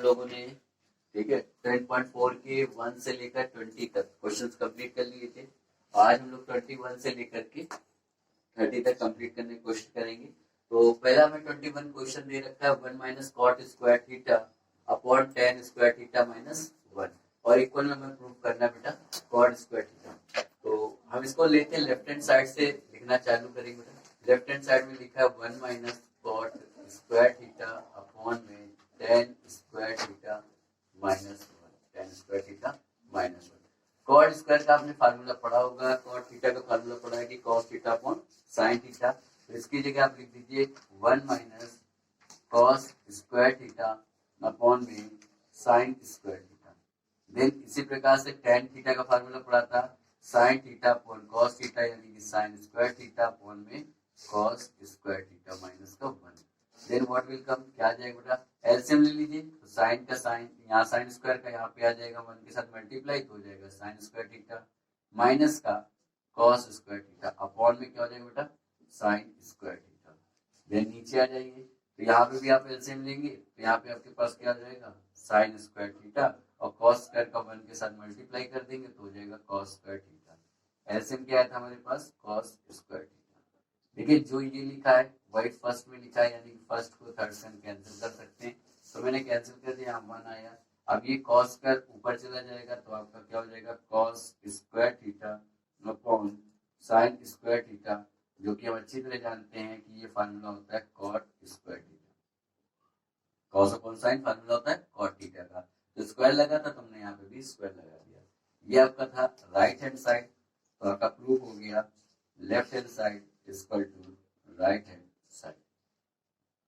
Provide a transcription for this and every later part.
लोगों ने, ठीक है, 10.4 के 1 से लेकर 20 तक क्वेश्चंस कंप्लीट कर लिए थे। आज हम लोग 21 से लेकर के 30 तक कंप्लीट करने की कोशिश करेंगे। तो पहला हमें 21 क्वेश्चन दे रखा है 1 minus cot square theta upon tan square theta minus 1 और इक्वल में हमें प्रूव करना बेटा कॉट स्क्वायर थीटा। तो हम इसको लेते हैं लेफ्ट हैंड साइड से लिखना चालू करेंगे बेटा। लेफ्ट हैंड साइड में लिखा है 1 minus cot square theta upon में tan square theta minus 1, tan square theta minus 1। Cot square का आपने फार्मूला पढ़ा होगा, कॉट थीटा का फार्मूला पढ़ा है कि cos theta upon sine theta. तो इसकी जगह आप लिख दीजिए 1 minus cos square theta upon में साइन स्क्वायर थीटा। देन इसी प्रकार से टेन थीटा का फार्मूला पढ़ा था sine theta upon cos theta यानी कि साइन स्क्वायर थीटा अपॉन में कॉस स्क्वायर थीटा माइनस का 1। देन व्हाट विल कम, क्या आ जाएगा बेटा, एलसीएम ले लीजिए। तो साइन का साइन यहाँ साइन स्क्वायर का यहाँ पे आ जाएगा 1 के साथ मल्टीप्लाई तो हो जाएगा साइन स्क्वायर थीटा माइनस का कॉस स्क्वायर थीटा अपॉन में क्या हो जाएगा बेटा साइन स्क्वायर थीटा। देन नीचे आ जाइए तो यहाँ पे भी आप एलसीएम लेंगे तो यहाँ पे आपके पास क्या आ जाएगा साइन स्क्वायर थीटा और कॉस स्क्वायर का 1 के साथ मल्टीप्लाई कर देंगे तो हो जाएगा कॉस स्क्वायर थीटा। एलसीएम क्या आया था हमारे पास कॉस स्क्वायर थीटा। देखिए जो ये लिखा है वही फर्स्ट में लिखा है यानी फर्स्ट को थर्ड से हम कैंसिल कर सकते हैं। तो मैंने कैंसिल कर दिया, 1 आया। अब ये कॉस स्क्वायर ऊपर चला जाएगा तो आपका क्या हो जाएगा cos square theta upon sine square theta, जो कि हम अच्छी तरह जानते हैं कि ये फार्मूला होता है cot square theta. Cos upon sine formula होता है कॉट थीटा का। तो स्क्वायर लगा था तुमने यहाँ पे भी स्क्वायर लगा दिया। ये आपका था राइट हैंड साइड, तो आपका प्रूफ हो गया left hand side equal to right hand side.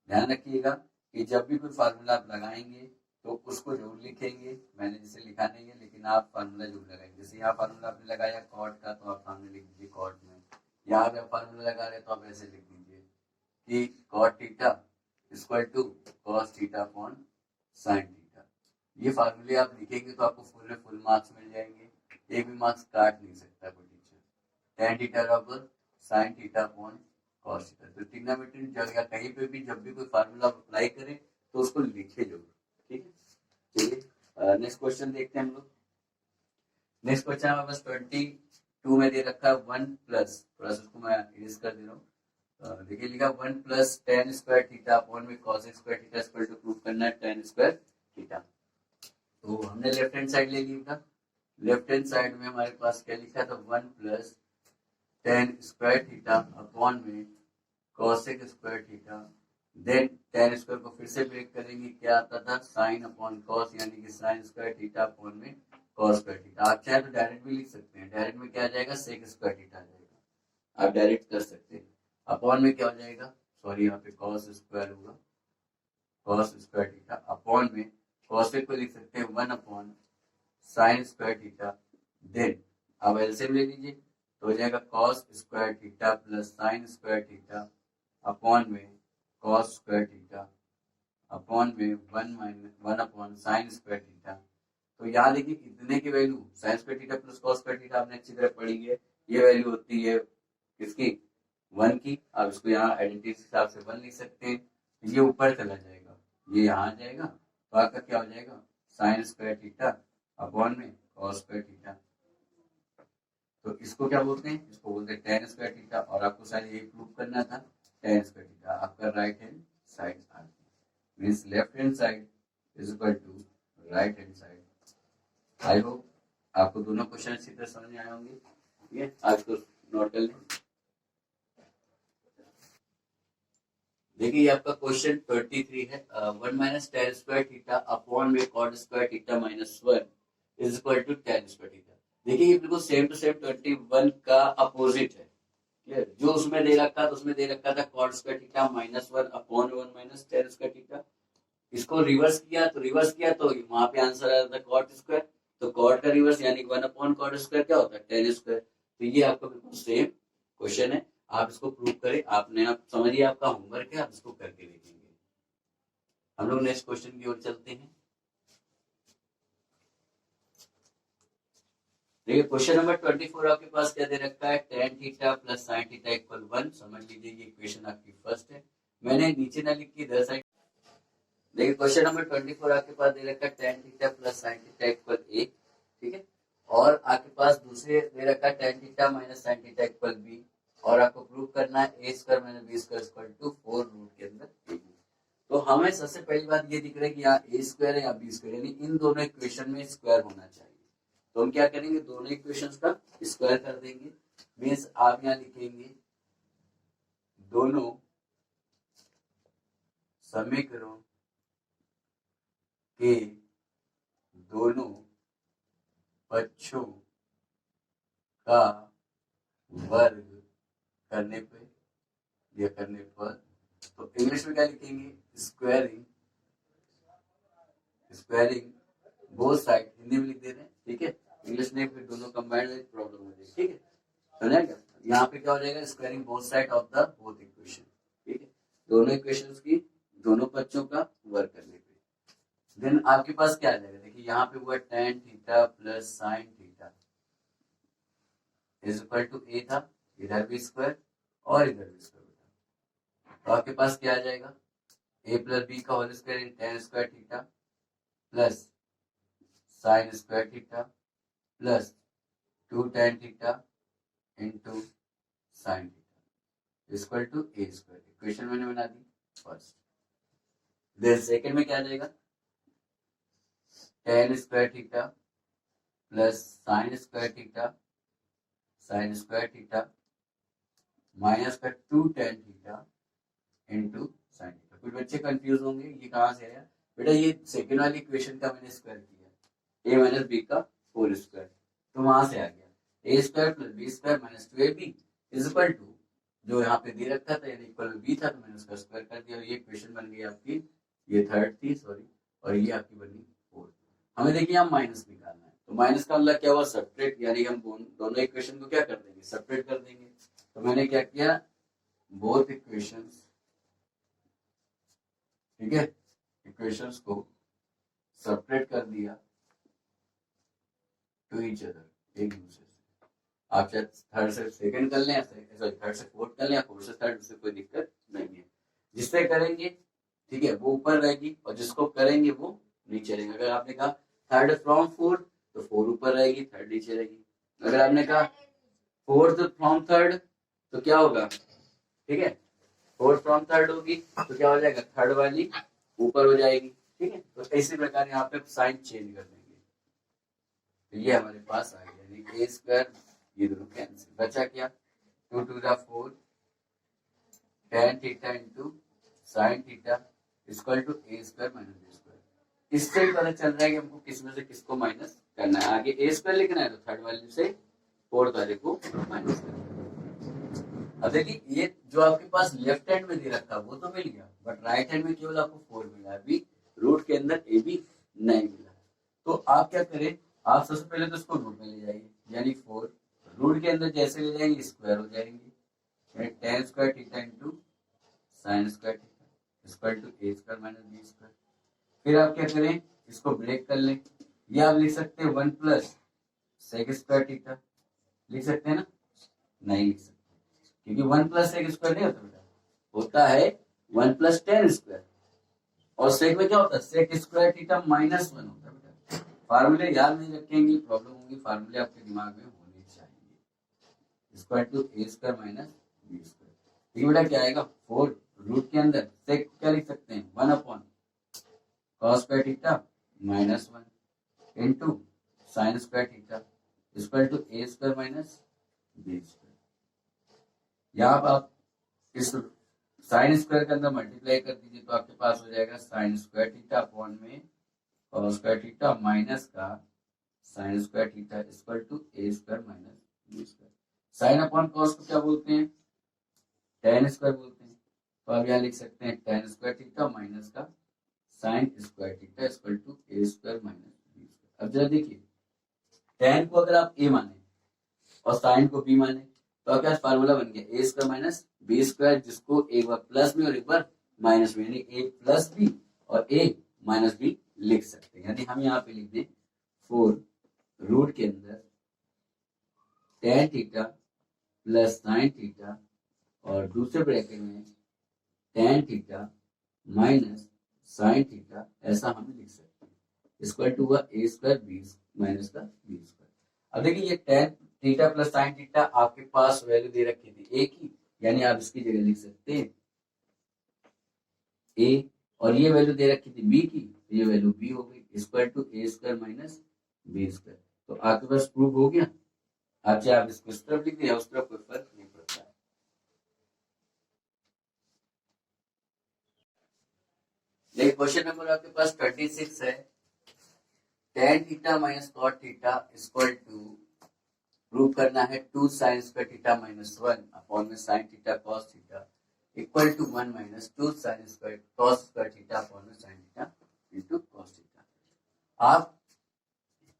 ध्यान रखिएगा कि जब भी कोई फार्मूला आप लगाएंगे तो उसको जरूर लिखेंगे। मैंने जिसे लिखा नहीं है लेकिन आप फार्मूला जरूर लगाएंगे। जैसे यहाँ फार्मूला आपने लगाया कॉट का तो आप सामने लिख दीजिए कॉट में। यहाँ पे फार्मूला लगा रहे तो आप ऐसे लिख दीजिए कि cot theta equal to cos theta upon sine theta. ये फार्मूले आप लिखेंगे तो आपको फुल में फुल मार्क्स मिल जाएंगे, एक भी मार्क्स काट नहीं सकता कोई टीचर। टेन थीटा बराबर sine theta upon cos theta. तो ट्रिग्नोमेट्री जगह कहीं पे भी जब भी कोई फार्मूला अप्लाई करें तो उसको लिखे जरूर, ठीक है। चलिए नेक्स्ट क्वेश्चन देखते हैं हम लोग। नेक्स्ट क्वेश्चन हमारे पास 22 में दे रखा है 1 प्लस, थोड़ा सा उसको मैं इरेज कर दे रहा हूँ। देखिए लिखा 1 plus tan square theta upon में cos square theta equal to prove करना है टेन स्क्वायर थीटा। तो हमने लेफ्ट हैंड साइड ले ली था। लेफ्ट हैंड साइड में हमारे पास क्या लिखा था 1 plus tan square theta upon में cosec square theta. Then tan square को फिर से ब्रेक करेंगे, क्या आता था साइन अपॉन कॉस यानी कि साइन स्क्वायर थीटा अपॉन में कॉस स्क्वायर थीटा। आप चाहे तो डायरेक्ट भी लिख सकते हैं, डायरेक्ट में क्या आ जाएगा सेक स्क्वायर थीटा आ जाएगा, आप डायरेक्ट कर सकते हैं। अपॉन में क्या हो जाएगा, सॉरी यहाँ पे कॉस स्क्वायर होगा, कॉस स्क्वायर थीटा अपॉन में कॉसेक को लिख सकते हैं 1 upon sine square theta. Then अब एलसीएम ले लीजिए तो हो जाएगा cos square theta plus sine square theta upon में कॉस स्क्वायर थीटा अपॉन में 1 अपॉन साइन स्क्वायर थीटा। तो यहाँ देखिए इतने की value sign square theta plus cos square theta आपने अच्छी तरह पढ़ी है। ये वैल्यू होती है किसकी 1 की। आप इसको यहाँ आइडेंटिटी के हिसाब से 1 लिख सकते हैं। ये ऊपर चला जाएगा, ये यहाँ आ जाएगा तो आपका क्या हो जाएगा साइन स्क्वायर थीटा अपॉन में कॉस स्क्वायर थीटा। तो इसको क्या बोलते हैं, इसको बोलते हैं टेन स्क्वायर थीटा। और आपको शायद यही प्रूव करना था टेन स्क्वायर थीटा। आपका राइट हैंड साइड आ गया, means left hand side is equal to right hand side. I hope आपको दोनों क्वेश्चन अच्छी तरह समझ में आए होंगे। ठीक है, आज को नोट कर लें। देखिए ये आपका क्वेश्चन 23 है। 1 minus tan square theta upon में cot square theta minus 1 is equal to tan square theta. देखिए ये बिल्कुल सेम टू सेम 21 का अपोजिट है। क्लियर, जो उसमें दे रखा था उसमें दे रखा था cot square theta minus 1 upon 1 minus tan square theta. इसको रिवर्स किया तो वहां पे आंसर आ जाता है कॉट स्क्वायर। तो कॉट का रिवर्स यानी 1 अपॉन कॉट स्क्वायर क्या होता है टेन स्क्वायर। तो ये आपका बिल्कुल सेम क्वेश्चन है, आप इसको प्रूव करें। आपने आप समझिए आपका होमवर्क है, आप इसको करके देखेंगे। हम लोग नेक्स्ट क्वेश्चन की ओर चलते हैं। देखिए क्वेश्चन नंबर 24 आपके पास क्या दे रखा है tan theta plus sign theta equal 1। समझ लीजिए ये इक्वेशन आपकी फर्स्ट है। मैंने नीचे ना लिखी इधर साइड देखिए क्वेश्चन नंबर 24 आपके पास दे रखा है tan theta plus sin theta equal a, ठीक है, और आपके पास दूसरे दे रखा है tan theta minus sin theta equal b, और आपको प्रूव करना है a square minus b square equal to 4 root के अंदर a। तो हमें सबसे पहली बात ये दिख रहा है कि यहाँ a स्क्वायर है या b स्क्वायर, यानी इन दोनों इक्वेशन में स्क्वायर होना चाहिए। तो हम क्या करेंगे, दोनों इक्वेशंस का स्क्वायर कर देंगे। मीन्स आप यहाँ लिखेंगे दोनों समीकरणों के दोनों पक्षों का वर्ग करने पे या करने पर, तो इंग्लिश में क्या लिखेंगे, स्क्वायरिंग बोथ साइड, हिंदी में लिख दे रहे हैं, ठीक है, इंग्लिश में फिर दोनों कंबाइंड प्रॉब्लम हो जाएगी, ठीक है, समझा क्या। यहाँ पे क्या हो जाएगा, squaring both side of the both equation, ठीक है, दोनों इक्वेशंस की दोनों पक्षों का वर्ग करने पे। देन आपके पास क्या आ जाएगा, देखिए यहाँ पे हुआ tan theta plus sin theta is equal to a था, इधर भी स्क्वायर और इधर भी स्क्वायर था, तो आपके पास क्या आ जाएगा, a प्लस बी का होल स्क्वायर इन tan square theta plus sin square theta plus 2 tan theta into sin theta equal to a square. Equation मैंने बना दी फर्स्ट। देन सेकंड में क्या आ जाएगा, tan square theta plus sin square theta minus का 2 tan theta into sin theta. कुछ बच्चे confuse होंगे ये कहाँ से आया, बेटा ये सेकंड वाली इक्वेशन का मैंने स्क्वायर किया, a माइनस बी का होल स्क्वायर, तो वहां से आ गया a square plus B square minus 2ab is equal to, जो यहाँ पे दे रखा था यानी इक्वल बी था, तो मैंने उसका स्क्वायर कर दिया, और ये इक्वेशन बन गई आपकी, ये थर्ड थी सॉरी, और ये आपकी बनी फोर्थ। हमें देखिए यहाँ माइनस निकालना है, तो माइनस का मतलब क्या हुआ, सेपरेट, यानी हम दोनों इक्वेशन को क्या कर देंगे, सेपरेट कर देंगे। तो मैंने क्या किया, बोथ इक्वेशंस, ठीक है, इक्वेशंस को सेपरेट कर दिया टू ईच अदर, एक दूसरे से। आप चाहे थर्ड से सेकंड कर लें, सॉरी थर्ड से फोर्थ कर लें, फोर्थ से थर्ड, उससे कोई दिक्कत नहीं है। जिससे करेंगे, ठीक है, वो ऊपर रहेगी, और जिसको करेंगे वो नीचे रहेगी। अगर आपने कहा थर्ड फ्रॉम फोर्थ, तो फोर ऊपर रहेगी, थर्ड नीचे रहेगी। अगर आपने कहा फोर्थ फ्रॉम थर्ड, तो क्या होगा, ठीक है, फोर्थ फ्रॉम थर्ड होगी तो क्या हो जाएगा, थर्ड वाली ऊपर हो जाएगी, ठीक है। तो इसी प्रकार यहाँ पे साइन चेंज कर देंगे, तो ये हमारे पास आ गया, यानी ए स्क्वायर, ये दोनों कैंसिल, बचा क्या, 2 to the 4 tan theta into sine theta equal to A square minus B square. इससे भी पता चल रहा है कि हमको किसमें से किसको माइनस करना है। आगे ए स्क्वायर लिखना है तो थर्ड वाले से फोर्थ वाले को माइनस करना है। अब देखिए ये जो आपके पास लेफ्ट हैंड में दे रखा वो तो मिल गया, बट राइट हैंड में केवल आपको 4 मिला, अभी रूट के अंदर ए भी नहीं मिला। तो आप क्या करें, आप सबसे पहले तो इसको रूट में ले जाइए, यानी 4 रूट के अंदर जैसे ले जाएंगे स्क्वायर हो जाएंगे, tan square theta into sine square theta equal to A square minus B square. फिर आप क्या करें, इसको ब्रेक कर लें, ये आप लिख सकते हैं 1 प्लस सेक स्क्वायर थीटा, लिख सकते हैं ना, नहीं लिख सकते क्योंकि 1 प्लस सेक स्क्वायर नहीं होता बेटा, होता है 1 प्लस tan स्क्वायर, और सेक में क्या होता है, सेक स्क्वायर थीटा माइनस 1 होता है बेटा। फार्मूले याद नहीं रखेंगे प्रॉब्लम होगी, फार्मूले आपके दिमाग में होने चाहिए। Equal to A square minus B square, ठीक बेटा, क्या आएगा 4 रूट के अंदर सेक क्या लिख सकते हैं 1 upon cos square theta minus 1 into sine square theta equal to A square minus B square. यहाँ आप इस साइन स्क्वायर के अंदर मल्टीप्लाई कर दीजिए तो आपके पास हो जाएगा साइन स्क्वायर थीटा अपॉन में cos स्क्वायर थीटा माइनस का sine square theta equal to A square minus B square. Sine upon cos को क्या बोलते हैं, tan स्क्वायर बोलते हैं, तो आप यहाँ लिख सकते हैं tan स्क्वायर थीटा माइनस का sine square theta equal to A square minus B square. अब जरा देखिए, tan को अगर आप a माने और साइन को b माने तो आपके पास फार्मूला बन गया A square minus B square, जिसको एक बार प्लस में और एक बार माइनस में, यानी ए प्लस बी और ए माइनस बी लिख सकते हैं। यानी हम यहाँ पे लिख दें 4 रूट के अंदर tan theta plus sine theta और दूसरे ब्रैकेट में tan theta minus sine theta, ऐसा हम लिख सकते हैं, इक्वल टू हुआ ए स्क्वायर बी माइनस का बी स्क्वायर। अब देखिए ये tan theta plus sine theta आपके पास वैल्यू दे रखी थी ए की, यानी आप इसकी जगह लिख सकते हैं ए, और ये वैल्यू दे रखी थी बी की, तो ये वैल्यू बी हो गई, equal to A square minus B square. तो आपके पास प्रूफ हो गया। आप चाहे आप इसको इस तरफ लिख दिया, उस तरफ कोई फर्क नहीं पड़ता है। देखिए क्वेश्चन नंबर आपके पास 26 है, tan theta minus cot theta equal to prove करना है 2 sin square theta minus 1 upon में sin theta cos theta equal to 1 minus 2 sin square cos square theta upon में sin theta into cos theta. आप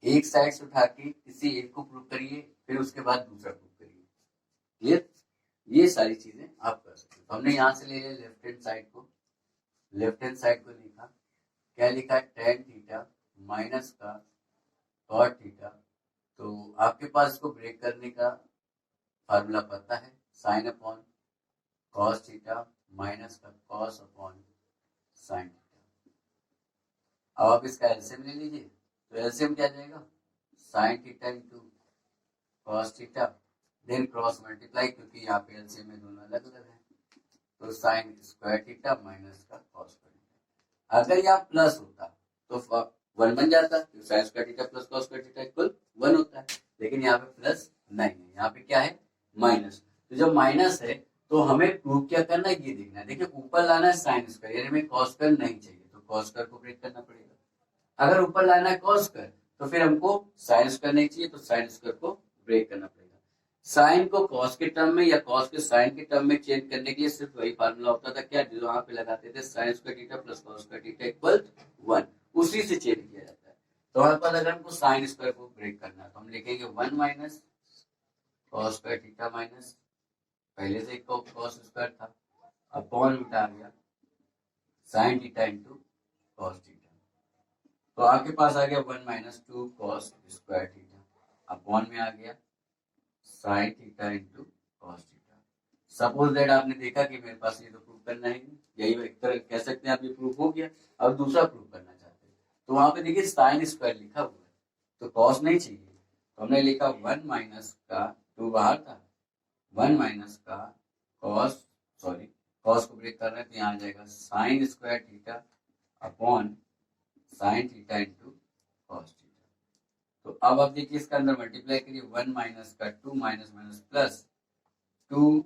एक side से उठा के किसी एक को प्रूव करिए, फिर उसके बाद दूसरा प्रूव करिए। क्लियर? ये सारी चीजें आप कर सकते हो। तो हमने यहाँ से ले लिया लेफ्ट हैंड साइड को, लेफ्ट हैंड साइड को लिखा, क्या लिखा, tan थीटा माइनस का cot थीटा। तो आपके पास इसको ब्रेक करने का फार्मूला पता है, sign upon cos theta minus का कॉस अपॉन साइन थीटा। अब आप इसका एलसीएम ले लीजिए, तो एलसीएम क्या जाएगा, sine theta into cos theta, then cross multiply, क्योंकि यहाँ पे एलसीएम में दोनों अलग अलग है, तो साइन स्क्वायर थीटा माइनस का कॉस स्क्वायर थीटा। अगर यहाँ प्लस होता तो 1 बन जाता, sign square theta plus cos square theta equal 1 होता है, लेकिन यहाँ पे प्लस नहीं है, यहाँ पे क्या है, माइनस। तो जब माइनस है तो हमें प्रूव क्या करना है, ये देखना है। देखिए ऊपर लाना है साइन स्क्वायर, यानी हमें कॉस स्क्वायर नहीं चाहिए, तो कॉस स्क्वायर को ब्रेक करना पड़ेगा। अगर ऊपर लाना है कॉस स्क्वायर, तो फिर हमको साइन स्क्वायर नहीं चाहिए, तो साइन स्क्वायर को ब्रेक करना पड़ेगा। साइन को कॉस के टर्म में या कॉस के साइन के टर्म में चेंज करने के लिए सिर्फ वही फार्मूला होता था, क्या, जो यहाँ पे लगाते थे, sign square theta plus cos square theta equal 1, उसी से चेंज किया जाता है। तो हमारे पास अगर हमको साइन स्क्वायर को ब्रेक करना है, तो हम लिखेंगे 1 minus cos square theta minus, पहले से कॉस स्क्वायर था, अपॉन उल्टा आ गया sign theta into cos theta. तो आपके पास आ गया 1 minus 2 cos square theta, upon में आ गया sign theta into cos theta. Suppose that आपने देखा कि मेरे पास ये तो प्रूव करना है, यही एक तरह कह सकते हैं आप, ये प्रूफ हो गया। अब दूसरा प्रूफ करना चाहते हैं, तो वहां पे देखिए साइन स्क्वायर लिखा हुआ है, तो कॉस नहीं चाहिए, तो हमने लिखा 1 माइनस का 2 बाहर था, 1 माइनस का कॉस, सॉरी कॉस को ब्रेक कर रहे हैं, तो यहाँ आ जाएगा sine square theta upon sine theta into cos theta. तो अब आप देखिए इसका अंदर मल्टीप्लाई करिए, 1 माइनस का 2 minus minus plus 2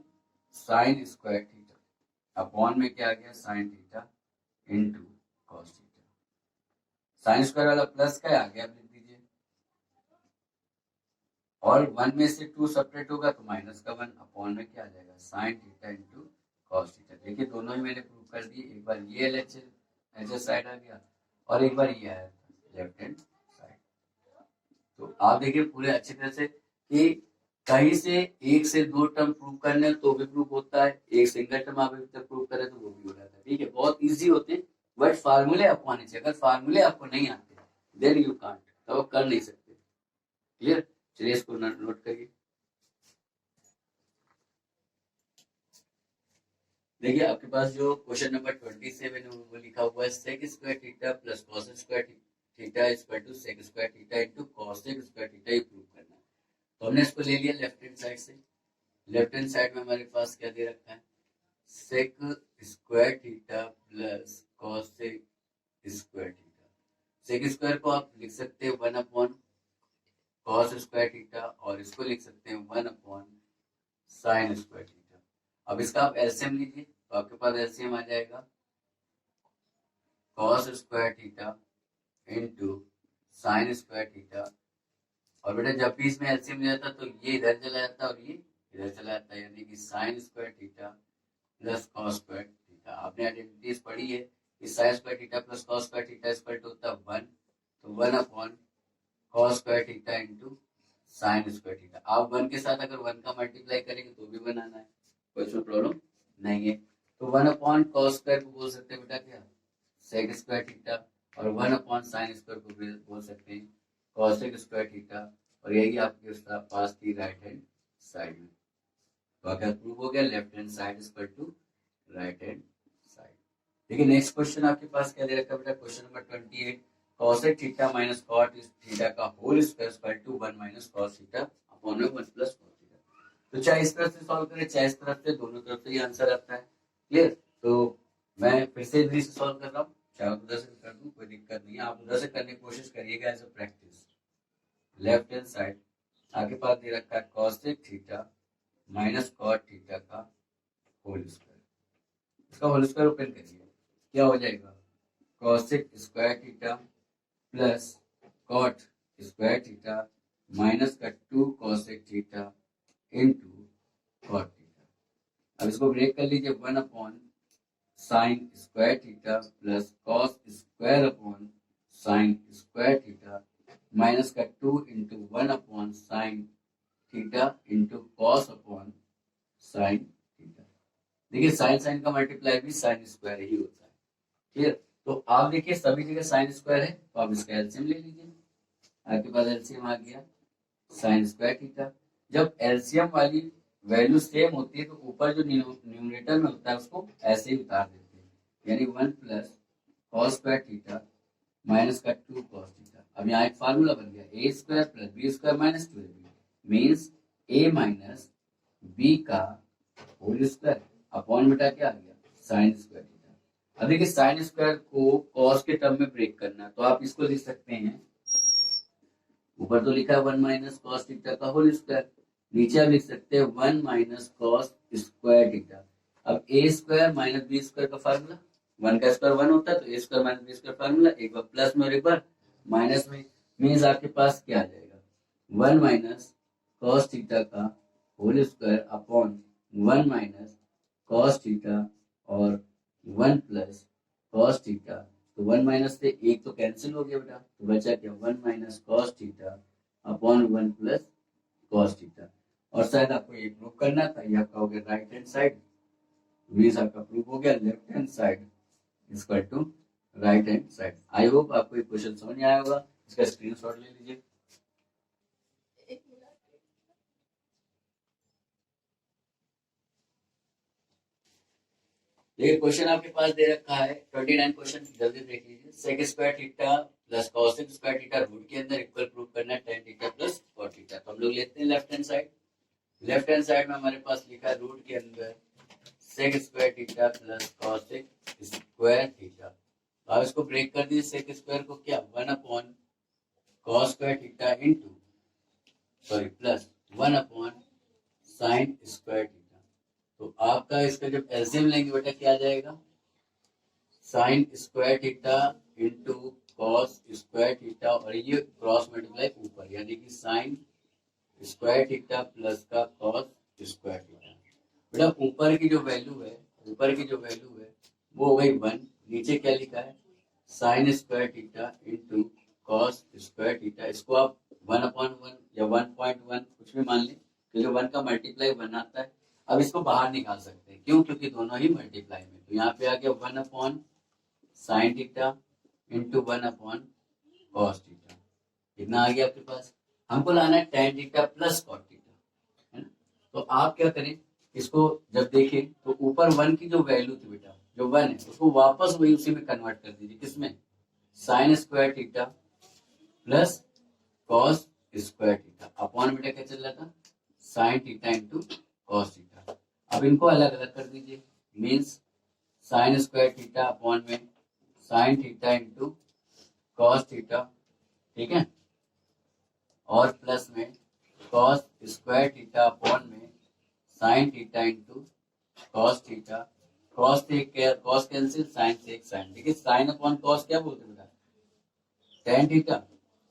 sign square theta upon में क्या आ गया, sign theta into cos theta. Sine square वाला प्लस क्या आ गया, आप लिख दीजिए, और 1 में से 2 सेपरेट होगा तो माइनस का 1 अपॉन में क्या आ जाएगा, sine theta into cos theta. देखिए दोनों ही मैंने प्रूव कर दिए, एक बार ये एलएचएस साइड आ गया और एक बार ये आया लेफ्ट हैंड साइड। तो आप देखिए पूरे अच्छी तरह से कि कहीं से एक से दो टर्म प्रूव करने तो भी प्रूव होता है, एक सिंगल टर्म आप प्रूव करें तो वो भी हो जाता है। ठीक है, बहुत इजी होते हैं, बट फार्मूले आपको आने चाहिए। अगर फार्मूले आपको नहीं आते देन यू कांट, तो आप कर नहीं सकते। क्लियर? चलिए इसको नोट करिए। देखिए आपके पास जो क्वेश्चन नंबर 27 है वो लिखा हुआ है sec square theta plus cos square theta equal to sec square theta into cos square theta, ये प्रूव करना है। तो हमने इसको ले लिया लेफ्ट हैंड साइड से। लेफ्ट हैंड साइड में हमारे पास क्या दे रखा है, sec square theta plus cos square theta. Sec square को आप लिख सकते हैं 1 अपॉन कॉस स्क्वायर थीटा, और इसको लिख सकते हैं 1 अपॉन साइन स्क्वायर थीटा। अब इसका आप एलसीएम लीजिए, तो आपके पास एलसीएम आ जाएगा cos square theta into sine square theta. और बेटा जब भी इसमें एलसीएम लिया जाता तो ये इधर चला जाता और ये इधर चला जाता, यानी कि sine square theta plus cos square theta. आपने आइडेंटिटीज पढ़ी है कि sine square theta plus cos square theta equal to होता है 1, तो 1 upon cos square theta into sine square theta. आप 1 के साथ अगर 1 का मल्टीप्लाई करेंगे तो भी बनाना है, कोई इसमें प्रॉब्लम नहीं है। तो 1 अपॉन कॉस स्क्वायर को बोल सकते हैं बेटा क्या, सेक स्क्वायर थीटा, और 1 अपॉन साइन स्क्वायर को बोल सकते हैं कॉसेक स्क्वायर थीटा, और यही आपके पास थी राइट हैंड साइड में। तो अगर प्रूव हो गया left hand side equal to right hand side. देखिए नेक्स्ट क्वेश्चन आपके पास क्या दे रखा है बेटा, question number 28, cosec theta minus cot theta का whole square equal to 1 minus cos theta upon 1 plus cos theta. तो चाहे इस तरफ से सॉल्व करें चाहे इस तरफ से, दोनों तरफ से ये आंसर आता है। क्लियर? तो मैं फिर से इधर से सॉल्व कर रहा हूँ, चाहे उधर से कर दूं कोई दिक्कत नहीं है, आप उधर से करने की कोशिश करिएगा as a practice. Left hand side आपके पास दे रखा है cosec theta minus cot theta का होल स्क्वायर, इसका होल स्क्वायर ओपन करिए, क्या हो जाएगा, cosec square theta plus cot square theta minus का 2 cosec theta into cot theta. अब इसको ब्रेक कर लीजिए, 1 upon sine square theta plus cos square upon sine square theta minus का 2 into 1 upon sine theta into cos upon sine theta. देखिए sign sign का multiply भी sine square ही होता है। क्लियर? तो आप देखिए सभी जगह साइन स्क्वायर है, तो आप इसका एलसीएम ले लीजिए, आपके पास एलसीएम आ गया साइन स्क्वायर थीटा। जब एलसीएम वाली वैल्यू सेम होती है तो ऊपर जो न्यूमरेटर में होता है उसको ऐसे ही उतार देते हैं, यानी 1 plus cos square theta minus का 2 कॉस थीटा। अब यहाँ एक फार्मूला बन गया, A square plus B square minus 2ab means A minus B का होल स्क्वायर अपॉन बेटा क्या आ गया, साइन स्क्वायर थीटा। अब देखिए साइन स्क्वायर को कॉस के टर्म में ब्रेक करना है, तो आप इसको लिख सकते हैं, ऊपर तो लिखा है 1 माइनस कॉस थीटा का होल स्क्वायर, नीचे आप लिख सकते हैं 1 माइनस कॉस स्क्वायर थीटा। अब A square minus B square का फार्मूला, 1 का स्क्वायर 1 होता है, तो A square minus B square formula, एक बार प्लस में और एक बार माइनस में, मीन्स आपके पास क्या आ जाएगा, 1 माइनस कॉस थीटा का whole square upon 1 minus cos theta और 1 प्लस कॉस थीटा। तो 1 माइनस से एक तो कैंसिल हो गया बेटा, तो बचा क्या, 1 minus cos theta upon 1 plus cos theta. और शायद आपको ये प्रूव करना था, ये आपका हो गया राइट हैंड साइड, मीन्स आपका प्रूव हो गया left hand side equal to right hand side. I hope आपको ये क्वेश्चन समझ में आया होगा, इसका स्क्रीनशॉट ले लीजिए। देखिए क्वेश्चन आपके पास दे रखा है 29 क्वेश्चन, जल्दी देख लीजिए। Sec square theta plus cosec square theta root के अंदर इक्वल प्रूव करना है tan theta plus cot theta. तो हम लोग लेते हैं left hand side, left hand side में हमारे पास लिखा है रूट के अंदर sec square theta plus cosec square theta. अब इसको ब्रेक कर दीजिए, सेक स्क्वायर को क्या 1 upon cos square theta into sorry plus 1 upon sine square theta. तो आपका इसका जब एलसीएम लेंगे बेटा क्या आ जाएगा, sine square theta into cos square theta और ये क्रॉस मल्टीप्लाई ऊपर, यानी कि साइन स्क्वायर थीटा प्लस का कॉस स्क्वायर थीटा। बेटा ऊपर की जो वैल्यू है, ऊपर की जो वैल्यू है वो हो गई 1, नीचे क्या लिखा है sign square theta into cos square theta. इसको आप 1/1 या 1.1 कुछ भी मान लें, क्योंकि 1 का मल्टीप्लाई 1 आता है। अब इसको बाहर निकाल सकते हैं, क्यों, क्योंकि दोनों ही मल्टीप्लाई में, तो यहाँ पे आ गया 1 upon sine theta into 1 upon cos theta. कितना आ गया आपके पास, हमको लाना है tan theta plus cot theta, है ना। तो आप क्या करें, इसको जब देखें तो ऊपर 1 की जो वैल्यू थी बेटा, जो 1 है उसको वापस वही उसी में कन्वर्ट कर दीजिए, किसमें, sine square theta plus cos square theta upon बेटा क्या चल रहा था, sine theta into cos theta. अब इनको अलग अलग कर दीजिए, means sine square theta upon में sine theta into cos theta, ठीक है, और प्लस में कॉस स्क्वायर थीटा अपॉन में sine theta into cos theta. Cos से कॉस कैंसिल, साइन से एक साइन, ठीक है, साइन अपॉन कॉस क्या बोलते हैं बेटा, tan थीटा,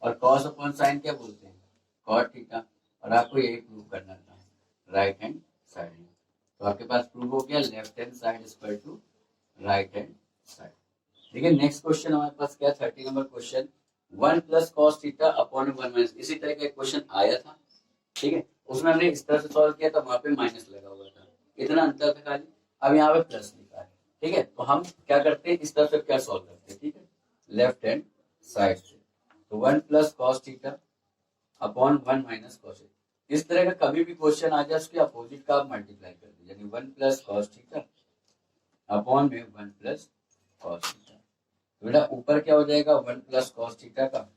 और कॉस अपॉन साइन क्या बोलते हैं, कॉट थीटा। और आपको यही प्रूव करना था राइट हैंड साइड में। तो आपके पास प्रूव हो गया left hand side equal to right hand side. ठीक है, नेक्स्ट क्वेश्चन हमारे पास क्या, 30 number question, 1 plus cos theta upon 1 minus, इसी तरह का एक क्वेश्चन आया था, ठीक है, उसमें हमने इस तरह से सॉल्व किया था, वहां पे माइनस लगा हुआ था, इतना अंतर था खाली, अब यहाँ पे प्लस लिखा है, ठीक है। तो हम क्या करते हैं, इस तरह से क्या सॉल्व करते हैं, ठीक है, लेफ्ट हैंड साइड से। तो 1 plus cos theta upon 1 minus cos, इस तरह का कभी भी क्वेश्चन आ जाए उसके अपोजिट का आप मल्टीप्लाई कर दीजिए, यानी 1 प्लस कॉस थीटा अपॉन में 1 प्लस कॉस थीटा। तो बेटा ऊपर क्या हो जाएगा 1 प्लस कॉस थीटा का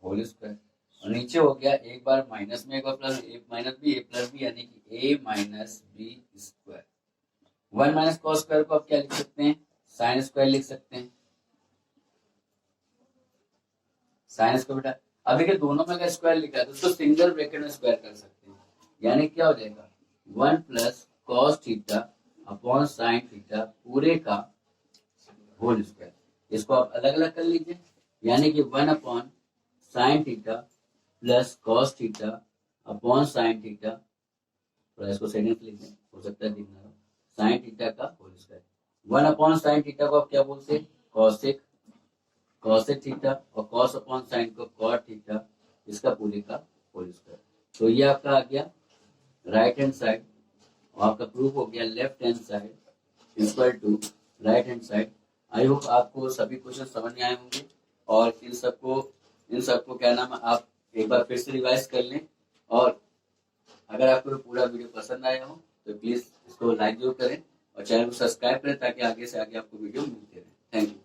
होल स्क्वायर, और नीचे हो गया एक बार माइनस में एक बार plus, A minus B A plus B, यानी कि A minus B square. 1 minus cos square को आप क्या लिख सकते हैं, साइन स्क्वायर लिख सकते हैं। साइन स्क्वायर बेटा अब देखिए दोनों में अगर स्क्वायर लिखा है तो उसको सिंगल ब्रैकेट में स्क्वायर कर सकते हैं, यानी क्या हो जाएगा 1 plus cos theta upon sine theta पूरे का होल स्क्वायर। इसको आप अलग अलग कर लीजिए, यानी कि 1 upon sine theta plus cos theta upon sine theta, तो इसको सेकंड लिख दें, हो सकता है दिखना हो, साइन थीटा का whole square. 1 upon sine theta को आप क्या बोलते हैं, कॉसेक, कॉसेक थीटा, और कॉस अपॉन साइन को कॉट थीटा, इसका पूरे का होल स्क्वायर। तो ये आपका आ गया राइट हैंड साइड, और आपका प्रूफ हो गया left hand side equal to right hand side. I hope आपको सभी क्वेश्चन समझ में आए होंगे, और इन सबको क्या नाम है आप एक बार फिर से रिवाइज कर लें, और अगर आपको पूरा वीडियो पसंद आया हो तो प्लीज इसको लाइक जरूर करें और चैनल को सब्सक्राइब करें ताकि आगे से आगे आपको वीडियो मिलते रहे। Thank you.